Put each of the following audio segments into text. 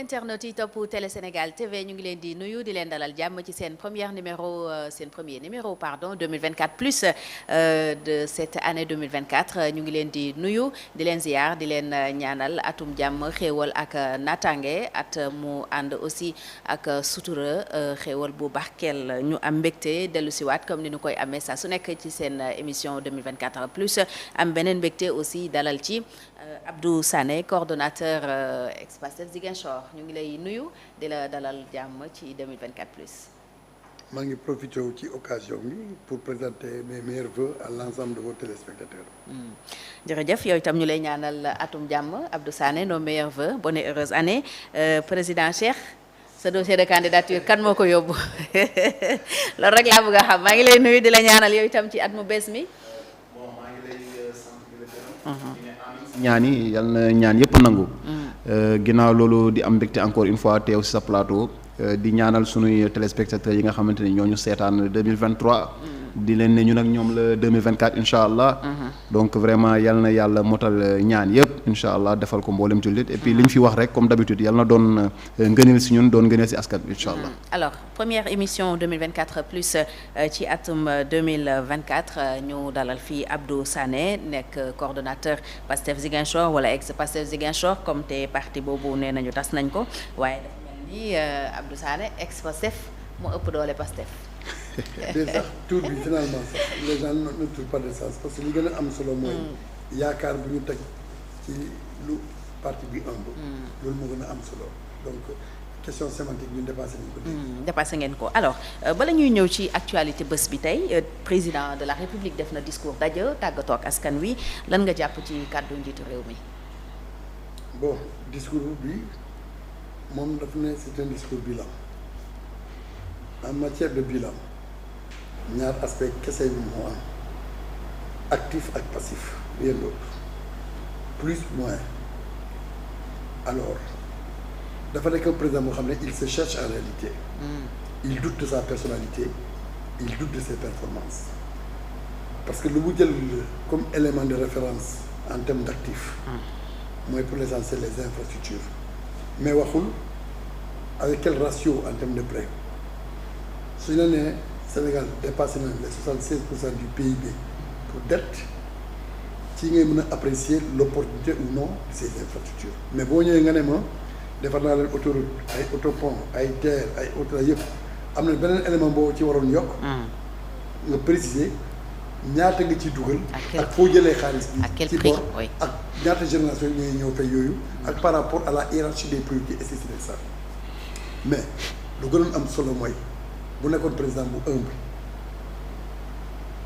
internautes yi topp Télé Sénégal TV ñu ngi leen di nuyu di leen dalal jàmm ci seen premier numéro 2024 plus de cette année 2024 ñu ngi leen di nuyu di leen ziar di leen ñaanal atum jàmm xéewal ak naataange at mu ànd aussi ak sutura xéewal bu barkeel ñu am mbégte dellu siwaat comme ni ñu koy amee saa su nekk ci seen émission 2024 plus am beneen mbégte aussi dalal ci Abdou Sané coordonnateur ex-Pastef Ziguinchor ñu ngi lay nuyu di la dalal jàmm ci 2024 plus. maa ngi profité ci occasion bi pour présenter mes meilleurs vœux à l'ensemble de vos téléspectateurs. jërëjëf yow itam ñu lay ñaanal atum jàmm Abdou Sané nos meilleurs vœux bonne et heureuse année président Cheikh sa dossier de candidature kan moo ko yóbbu loolu rek laa bëgg a xam maa ngi lay nuyu di la ñaanal yow itam ci at mu bees mi. maa ngi lay sant di la gërëm. ñaan yi yal na ñaan yëpp nangu. ginnaaw loolu di am mbégte encore une fois teew si sa plateau di ñaanal sunuy téléspectateurs yi nga xamante ni ñoo ñu seetaan 2023. di leen ne ñun ak ñoom la 2024 incha allah. donc vraiment yal na yàlla motal ñaan yëpp incha allah defal ko mboolem jullit et puis li ñu fi wax rek comme d'habitude yal na doon ngëneel si ñun doon ngëneel si askan bi incha allah. alors première émission 2024 plus ci atum 2024 ñu dalal fii Abdou Sané nekk coordonnateur Pastef Ziguinchor wala ex Pastef Ziguinchor comme te parti boobu nee nañu tas nañ ko waaye dafa mel ni Abdou Sané ex Pastef moo ëpp doole Pastef. déjà tour bi finalement sax les gens ne trouvent pas de sens parce que li gën a am solo mooy yaakaar bu ñu teg ci lu parti bi ëmb loolu moo gën a am solo donc question sémantique ñun dépassé nañ ko dépassé ngeen ko alors bala ñuy ñëw ci actualité bés bi tey président de la république def na discours daje tàggatoo ak askan wi lan nga jàpp ci kàddu njiitu réew mi. bon discours bi moom daf ne c'est un discours bilan en matière de bilan ñaar aspect kese bi moo am actif ak passif rien d'autre plus moins alors dafa nekk un président boo xam ne il se cherche en réalité il doute de sa personnalité il doute de ses performances parce que lu mu jël comme élément de référence en termes d'actifs mooy pour l'essentiel les infrastructures mais waxul avec quel ratio en termes de prêt su ñu nee Sénégal dépassé na les 76% du PIB pour dette ci ngay mën a apprécier l'opportunité ou non de ces infrastructures mais boo ñëwee nga ne ma defar naa leen autoroute ay autopont ay terre ay autoroute yëpp am na beneen élément boo ci waroon yokk nga préciser ñaata nga ci dugal ak foo jëlee xaalis bi ci bor ak ñaata génération ñooy ñëw fay yooyu ak par rapport à la hiérarchie des priorités et c'est ça mais lu gënoon am solo mooy bu nekkoon président bu humble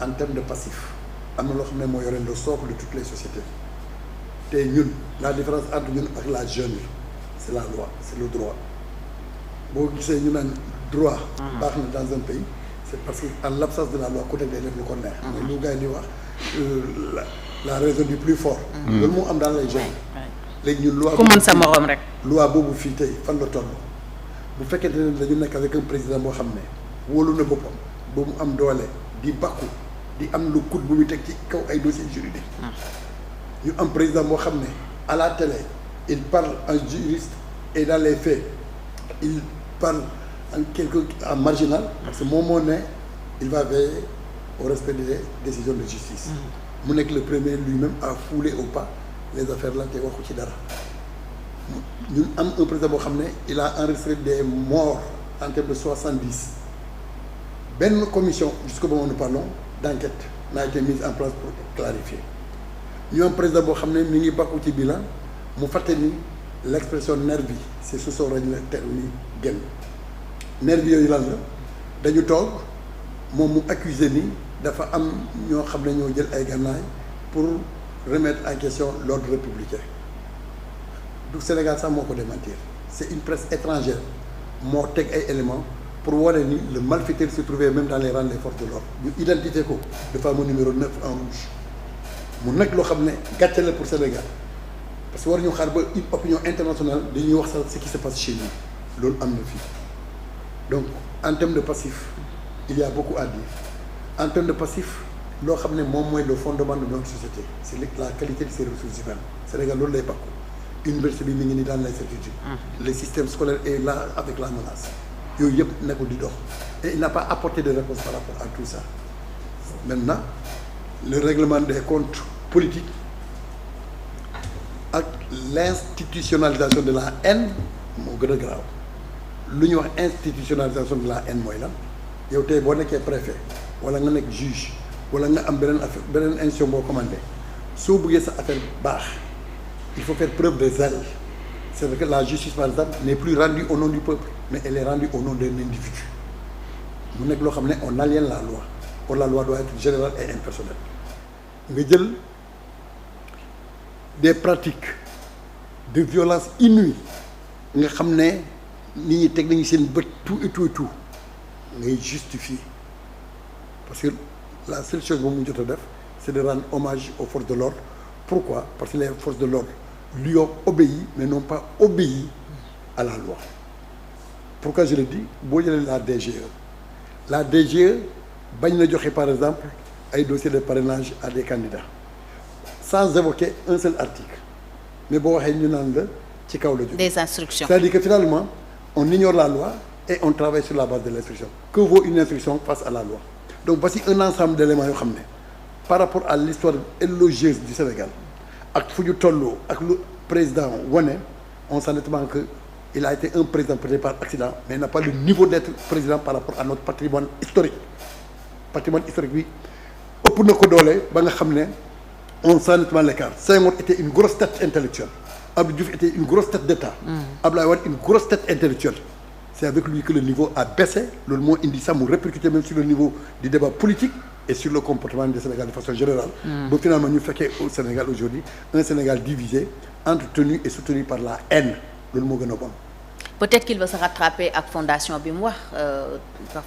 en termes de passif am na loo xam ne moo yore le socle de toutes les sociétés te ñun la différence entre ñun ak la jeune c'est la loi c'est le droit boo gisee ñu naan droit baax na dans un pays c'est parce que en l'absence de la loi ku nekk day def lu ko neex mais lu gars yi di wax la raison du plus fort loolu moo am dans les jeunes léegi ñun loi ku mën sa moroom rek loi boobu fii tey fan la toll bu fekkente ne dañu nekk avec un président boo xam ne wóolu na boppam ba mu am doole di bakku di am lu kut bu muy teg ci kaw ay dossiers juridiques ñu am président boo xam ne à la télé il parle en juriste et dans les faits il parle en marginal parce que moom moo ne il va veiller au respect des décisions de justice mu nekk le premier lui-même à fouler au pas les affaires là te waxu ci dara ñun am un président boo xam ne il a enregistré des morts en termes de 70 benn commission jusqu'au moment où nous parlons d'enquête n'a été mise en place pour clarifier ñu am président boo xam ne mi ngi bakku ci bilan mu fàtte ni l'expression nervi c'est sous son règne terme génn nervi yooyu lan la dañu toog moom mu accusé ni dafa am ñoo xam ne ñoo jël ay gànnaay pour remettre en question l'ordre républicain du Sénégal sax moo ko démentir c'est une presse étrangère moo teg ay éléments pour wane ni le malfaiteur se trouvait même dans les rangs des forces de l'ordre ñu identifié ko de fameux numéro 9 en rouge mu nekk loo xam ne gàcce la pour Sénégal parce que war ñu xaar ba une opinion internationale dañuy wax sax ce qui se passe chez nous loolu am na fii donc en termes de passif il y a beaucoup à dire en termes de passif loo xam ne moom mooy le fondement de notre société c'est la qualité de ses ressources humaines Sénégal loolu lay bakku université bi mi ngi nii dans l'incertitude. Le système scolaire est là avec la menace. yooyu yëpp nekkul di dox et il n'a pas apporté de réponse par rapport à tout ça. Maintenant le règlement des comptes politiques ak l'institutionnalisation de la haine moo gën a grave. lu ñuy wax institutionnalisation de la haine mooy lan yow tey boo nekkee préfet wala nga nekk juge wala nga am beneen affaire beneen institution boo commandé soo bëggee sa affaire baax il faut faire preuve de zèle. C'est vrai que la justice par exemple n'est plus rendue au nom du peuple mais elle est rendue au nom d'un individu mu nekk loo xam ne on aliène la loi or la loi doit être générale et impersonnelle. nga jël des pratiques de violence inouïe nga xam ne nit ñi teg nañu seen bët tout et tout ngay justifier parce que la seule chose moom mu jot a def c'est de rendre hommage aux forces de l'ordre. Pourquoi? Parce que les forces de l'ordre lui ont obéi mais n'ont pas obéi à la loi. Pourquoi je le dis? boo jëlee la DGE bañ na joxe par exemple ay dossiers de parrainage à des candidats sans évoquer un seul article mais boo waxee ñu naan la ci kaw la jóg. Des instructions. C'est-à-dire que finalement on ignore la loi et on travaille sur la base de l'instruction. Que vaut une instruction face à la loi? Donc voici un ensemble d'éléments yoo xam ne par rapport à l'histoire élogieuse du Sénégal ak fu ñu toll ak lu président wane on sent nettement que il a été un président peut-être par accident mais il n'a pas le niveau d'être président par rapport à notre patrimoine historique bi ëpp na ko doole ba nga xam ne on sent nettement l'écart. Senghor était une grosse tête intellectuelle. Abdou Diouf était une grosse tête d'État. Abdoulaye Wade une grosse tête intellectuelle. C'est avec lui que le niveau a baissé. Loolu moo indi sax mu répercuté même sur le niveau du débat politique et sur le comportement des Sénégalais de façon générale. Ba finalement ñu fekkee au Sénégal aujourd'hui un Sénégal divisé, entretenu et soutenu par la haine. Loolu moo gën a bon. Peut-être qu'il va se rattraper ak fondation bi mu wax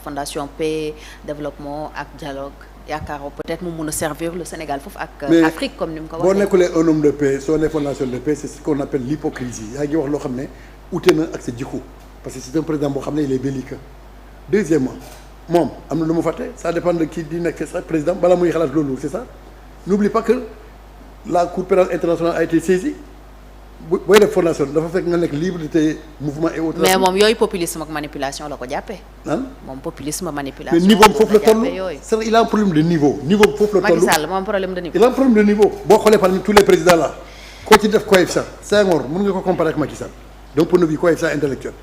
fondation paix développement ak dialogue yaakaaroo peut-être mu mun a servir le Sénégal foofu ak Afrique comme ni mu ko waxee. boo nekkulee un homme de paix soo ne fondation de paix c'est ce qu'on appelle l'hypocrisie. Yaa ngi wax loo xam ne ute na ak sa jikko parce que c'est un président boo xam ne il est belliqueux. Deuxièmement moom am na lu mu fàtte ça dépend de qui di nekk sa président bala muy xalaat loolu c'est ça. N'oublie pas que la Cour pénale internationale a été saisie. booy def fondation dafa fekk nga nekk libre de tes mouvements et autres. mais moom yooyu populisme ak manipulation la ko jàppee. moom populisme manipulation. mais niveau foofu la toll c'est il a un problème de niveau. foofu la toll Macky Sall moom problème de niveau. il a un problème de niveau boo xoolee parmi tous les présidents là koo ci def coefficient Senghor mën nga ko comparer ak Macky Sall donc point de vue coefficient intellectuel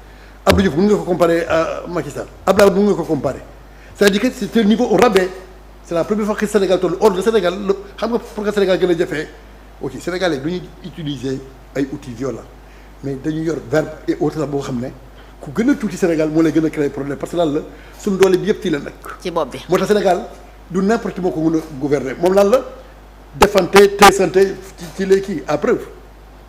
Abdou Diouf mën nga ko comparer à Macky Sall Abdoulaye Wade mën nga ko comparer c'est-à-dire que c'est un niveau au rabais c'est la première fois que Sénégal toll hors de Sénégal xam nga pour que Sénégal gën a jafee ok Sénégalais du ñu utiliser ay outils violents mais dañu yor verbe et autres la boo xam ne ku gën a tuuti Sénégal moo lay gën a créer problème parce que lan la suñu doole bi yëpp ci la nekk. ci bopp bi moo tax Sénégal du n'importe moo ko mën a gouverner moom lan la defante teesante ci les kii à preuve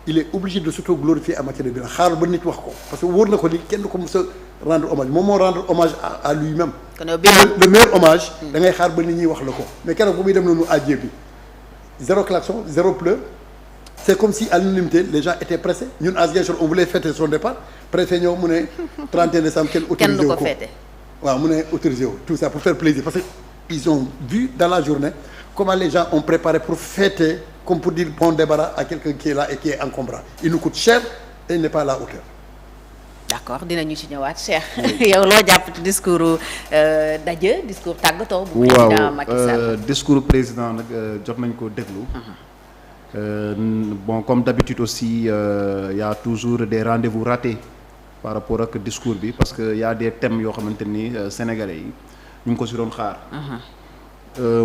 il est obligé de s'auto-glorifier en matière de bilan xaaral ba nit wax ko parce que wóor na ko ni kenn du ko mos a rendre hommage moom moo rendre hommage à lui-même. le meilleur hommage. da ngay xaar ba nit ñi wax la ko mais keroog bu muy dem noonu àjjee bi zéro klaxon zéro pleur. C'est comme si à l'unanimité les gens étaient pressés ñun à Ziguinchor on voulait fêter son départ préfet ñëw mu ne 31 décembre kenn autorisé wu ko waaw mu ne autorisé wu tout ça pour faire plaisir parce que ils ont vu dans la journée comment les gens ont préparé pour fêter comme pour dire bon débarras à quelqu'un qui est là et qui est encombrant il nous coûte cher et il n'est pas à la hauteur. D'accord dinañu ci ñëwaat Cheikh yow loo jàpp ci discours discours tàggatoo bu président Macky Sall. Discours président nag jot nañ ko déglu. Bon comme d'habitude aussi y a toujours des rendez-vous ratés par rapport ak discours bi parce que y a des thèmes yoo xamante ni sénégalais yi ñu ngi ko si doon xaar.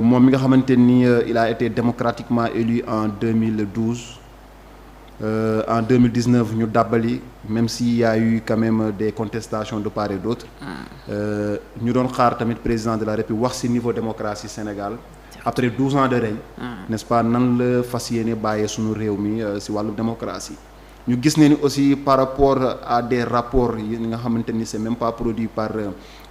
Moom mi nga xamante ni il a été démocratiquement élu en 2012 en 2019 ñu dàbbali même s'il y a eu quand même des contestations de part et d'autre. ñu doon xaar tamit président de la République wax ci niveau démocratie Sénégal. Après 12 ans de règne n'est-ce pas nan la fas yéene bàyyee suñu réew mi ci wàllu démocratie ñu gis ne ni aussi par rapport à des rapports yi nga xamante ni c'est même pas produit par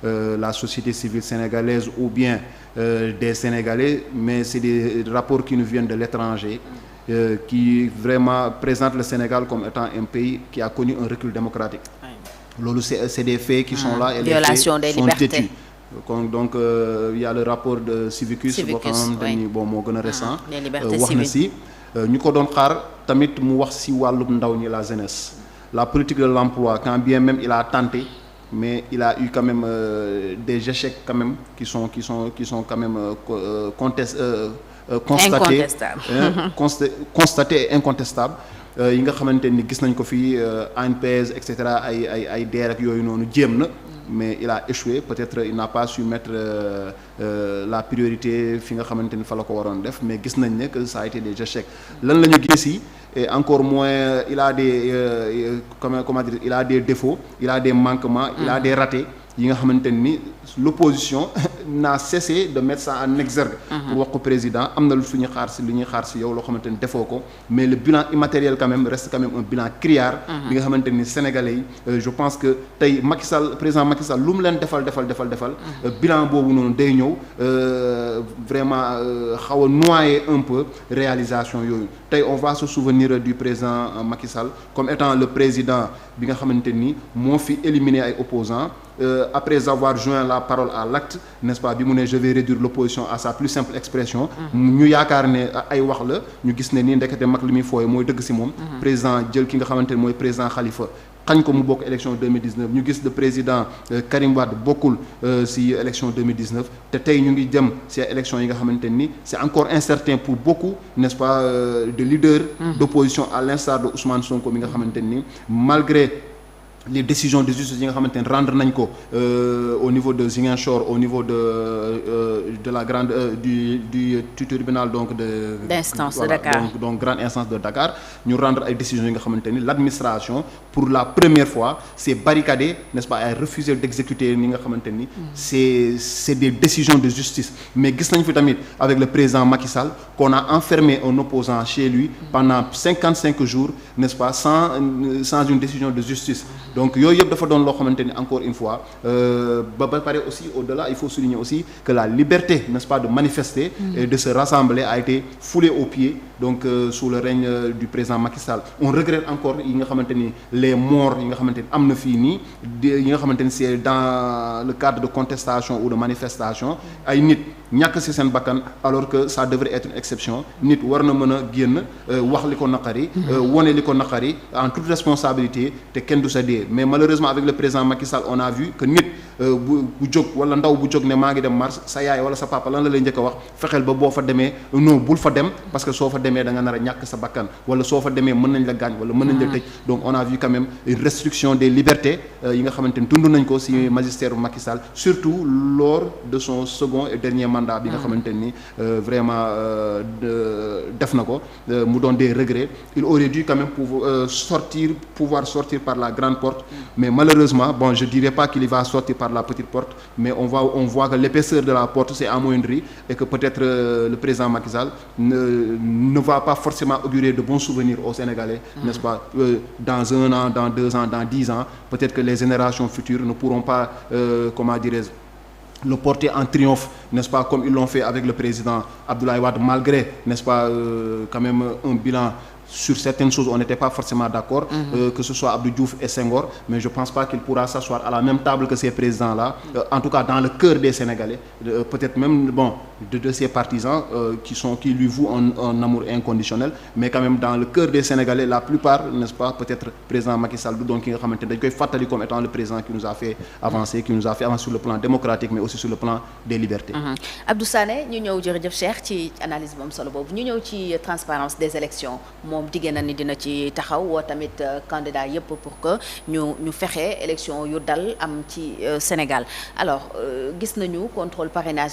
la société civile sénégalaise ou bien des Sénégalais mais c'est des rapports qui nous viennent de l'étranger qui vraiment présentent le Sénégal comme étant un pays qui a connu un recul démocratique loolu c'est des faits qui sont là et les faits sont têtus. Donc il y a le rapport de Civicus boo xamante ni bon moo gën a récent wax na si ñu ko doon xaar tamit mu wax ci wàllum ndaw ñi la jeunesse la politique de l'emploi quand bien même il a tenté mais il a eu quand même des échecs quand même qui sont quand même constatés et incontestables yi nga xamante ni gis nañ ko fii ANPEJ et cetera ay DER ak yooyu noonu jéem na mais il a échoué peut-être il n'a pas su mettre la priorité fi nga xamante ni fa la ko waroon def mais gis nañ ne que ça a été des échecs lan la ñu gis yi et encore moins il a des comment dire il a des défauts il a des manquements il a des ratés yi nga xamante ni l'opposition n'a cessé de mettre ça en exergue pour wax ko président am na lu ñuy xaar si yow loo xamante ni defoo ko mais le bilan immatériel quand même reste quand même un bilan criard bi nga xamante ni sénégalais yi je pense que tey président Macky Sall lu mu leen defal bilan boobu noonu day ñëw vraiment xaw a noyer un peu réalisation yooyu tey on va se souvenir du président Macky Sall comme étant le président bi nga xamante ni moo fi éliminer ay opposants après avoir joint la parole à l'acte n'est-ce pas bi mu ne je vais réduire l'opposition à sa plus simple expression ñu yaakaar ne ay wax la ñu gis ne nii ndekete mag li muy fooye mooy dëgg ci moom président jël ki nga xamante ne mooy président Khalifa xañ ko mu bokk élection 2019 ñu gis le président Karim Wade bokkul ci élection 2019 te tey ñu ngi jëm ci élection yi nga xamante ni c'est encore incertain pour beaucoup n'est-ce pas de leaders d'opposition à l'instar de Ousmane Sonko mi nga xamante ni malgré les décisions de justice yi nga xamante ne rendre nañ ko au niveau de Ziguinchor au niveau de la grande du tribunal donc d'instance de Dakar donc grande instance de Dakar ñu rendre ay décisions yi nga xamante ni l'administration pour la première fois s'est barricadée n'est-ce pas ay refusé d'exécuter ni nga xamante ni c'est des décisions de justice mais gis nañ fi tamit avec le président Macky Sall qu'on a enfermé un opposant chez lui pendant 55 jours n'est-ce pas sans une décision de justice donc yooyu yëpp dafa doon loo xamante ni encore une fois ba pare aussi au-delà il faut souligner aussi que la liberté n'est-ce pas de manifester et de se rassembler a été foulée aux pieds donc sous le règne du président Macky Sall on regrette encore yi nga xamante ni les morts yi nga xamante ni am na fii nii yi nga xamante ni c'est dans le cadre de contestation ou de manifestation ay nit ñàkk ci seen bakkan alors que ça devrait être une exception nit war na mën a génn wax li ko naqari wone li ko naqari en toute responsabilité te kenn du sa dee mais malheureusement avec le président Macky Sall on a vu que nit bu jóg wala ndaw bu jóg ne maa ngi dem marche sa yaay wala sa papa lan la lay njëkk a wax fexeel ba boo fa demee non bul fa dem parce que soo fa demee da nga nar a ñàkk sa bakkan wala soo fa demee mën nañ la gaañ wala mën nañ la tëj donc on a vu quand même une restriction des libertés yi nga xamante ni dund nañ ko ci magistère bu Macky Sall surtout lors de son second et dernier mandat bi nga xamante ni vraiment def na ko mu doon des regrets il aurait dû quand même pouvoir sortir par la grande porte mais malheureusement bon je dirais pas qu'il va sortir par la petite porte mais on voit que l'épaisseur de la porte s'est amoindrie et que peut-être le président Macky Sall ne va pas forcément augurer de bons souvenirs aux Sénégalais n'est-ce pas dans 1 an dans 2 ans dans 10 ans peut-être que les générations futures ne pourront pas comment dirais-je le porter en triomphe n'est-ce pas comme ils l'ont fait avec le président Abdoulaye Wade malgré n'est-ce pas quand même un bilan sur certaines choses on n'était pas forcément d'accord que ce soit Abdou Diouf et Senghor mais je pense pas qu'il pourra s'asseoir à la même table que ces présidents-là en tout cas dans le cœur des Sénégalais peut-être même bon de ses partisans qui lui vouent un amour inconditionnel mais quand même dans le cœur des Sénégalais la plupart n'est-ce pas peut-être président Macky Sall du doon ki nga xamante ne dañ koy fàttali comme étant le président qui nous a fait avancer sur le plan démocratique mais aussi sur le plan des libertés. Abdou Sané ñu ñëw jërëjëf Cheikh ci analyse moom solo boobu ñu ñëw ci transparence des élections moom diggée na ni dina ci taxaw woo tamit candidat yépp pour que ñu fexe élection yu dal am ci Sénégal alors gis nañu contrôle parrainage